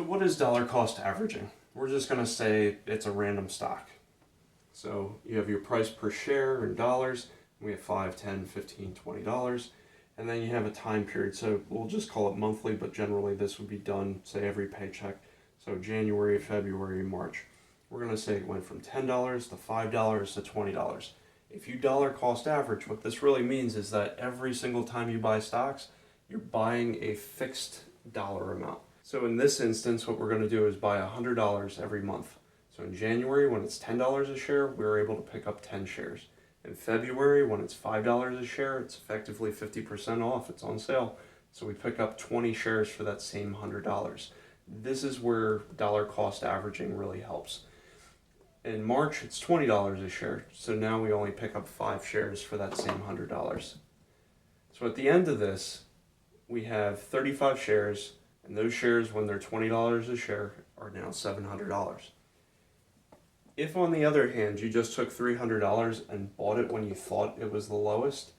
So what is dollar cost averaging? We're just going to say it's a random stock. So you have your price per share in dollars. We have $5, $10, $15, $20. And then you have a time period. So we'll just call it monthly, but generally this would be done, say, every paycheck. So January, February, March. We're going to say it went from $10 to $5 to $20. If you dollar cost average, what this really means is that every single time you buy stocks, you're buying a fixed dollar amount. So in this instance, what we're going to do is buy $100 every month. So in January, when it's $10 a share, we're able to pick up 10 shares. In February, when it's $5 a share, it's effectively 50% off. It's on sale. So we pick up 20 shares for that same $100. This is where dollar cost averaging really helps. In March, it's $20 a share. So now we only pick up 5 shares for that same $100. So at the end of this, we have 35 shares. And those shares, when they're $20 a share, are now $700. If, on the other hand, you just took $300 and bought it when you thought it was the lowest,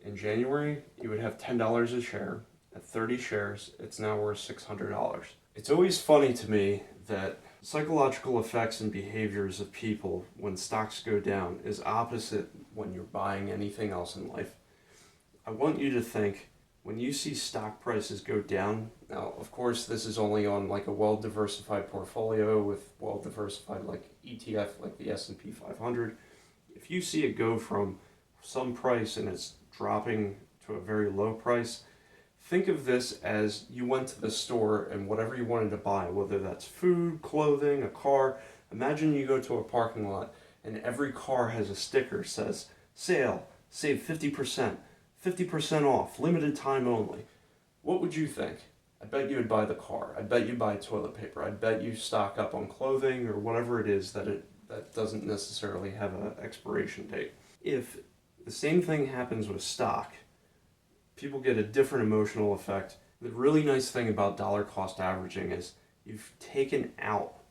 in January, you would have $10 a share. At 30 shares, it's now worth $600. It's always funny to me that psychological effects and behaviors of people when stocks go down is opposite when you're buying anything else in life. I want you to think, when you see stock prices go down, now of course this is only on like a well-diversified portfolio with well-diversified like ETF like the S&P 500. If you see it go from some price and it's dropping to a very low price, think of this as you went to the store and whatever you wanted to buy, whether that's food, clothing, a car. Imagine you go to a parking lot and every car has a sticker that says, sale, save 50%. 50% off, limited time only. What would you think? I bet you would buy the car. I bet you buy toilet paper. I bet you stock up on clothing or whatever it is that doesn't necessarily have an expiration date. If the same thing happens with stock, people get a different emotional effect. The really nice thing about dollar cost averaging is you've taken out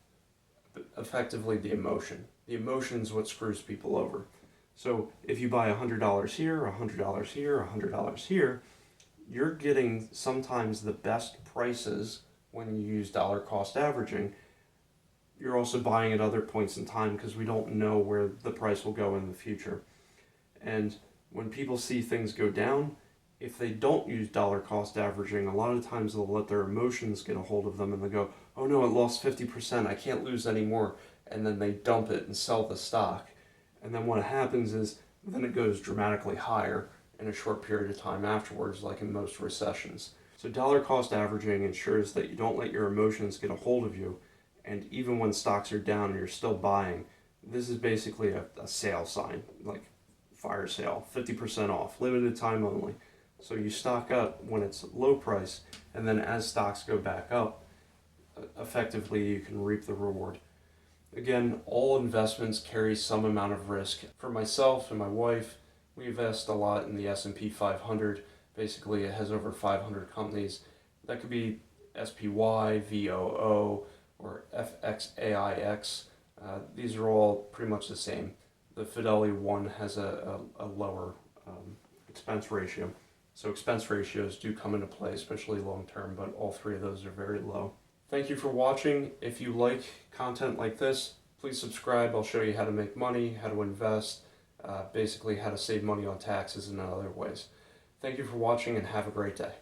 effectively the emotion. The emotion is what screws people over. So if you buy $100 here, $100 here, $100 here, you're getting sometimes the best prices when you use dollar cost averaging. You're also buying at other points in time because we don't know where the price will go in the future. And when people see things go down, if they don't use dollar cost averaging, a lot of times they'll let their emotions get a hold of them and they go, oh no, it lost 50%, I can't lose any more. And then they dump it and sell the stock. And then what happens is, then it goes dramatically higher in a short period of time afterwards, like in most recessions. So dollar cost averaging ensures that you don't let your emotions get a hold of you, and even when stocks are down and you're still buying, this is basically a sale sign, like fire sale, 50% off, limited time only. So you stock up when it's low price, and then as stocks go back up, effectively you can reap the reward. Again, all investments carry some amount of risk. For myself and my wife, we invest a lot in the S&P 500. Basically, it has over 500 companies. That could be SPY, VOO, or FXAIX. These are all pretty much the same. The Fidelity one has a lower expense ratio. So expense ratios do come into play, especially long term, but all three of those are very low. Thank you for watching. If you like content like this, please subscribe. I'll show you how to make money, how to invest, basically how to save money on taxes and other ways. Thank you for watching and have a great day.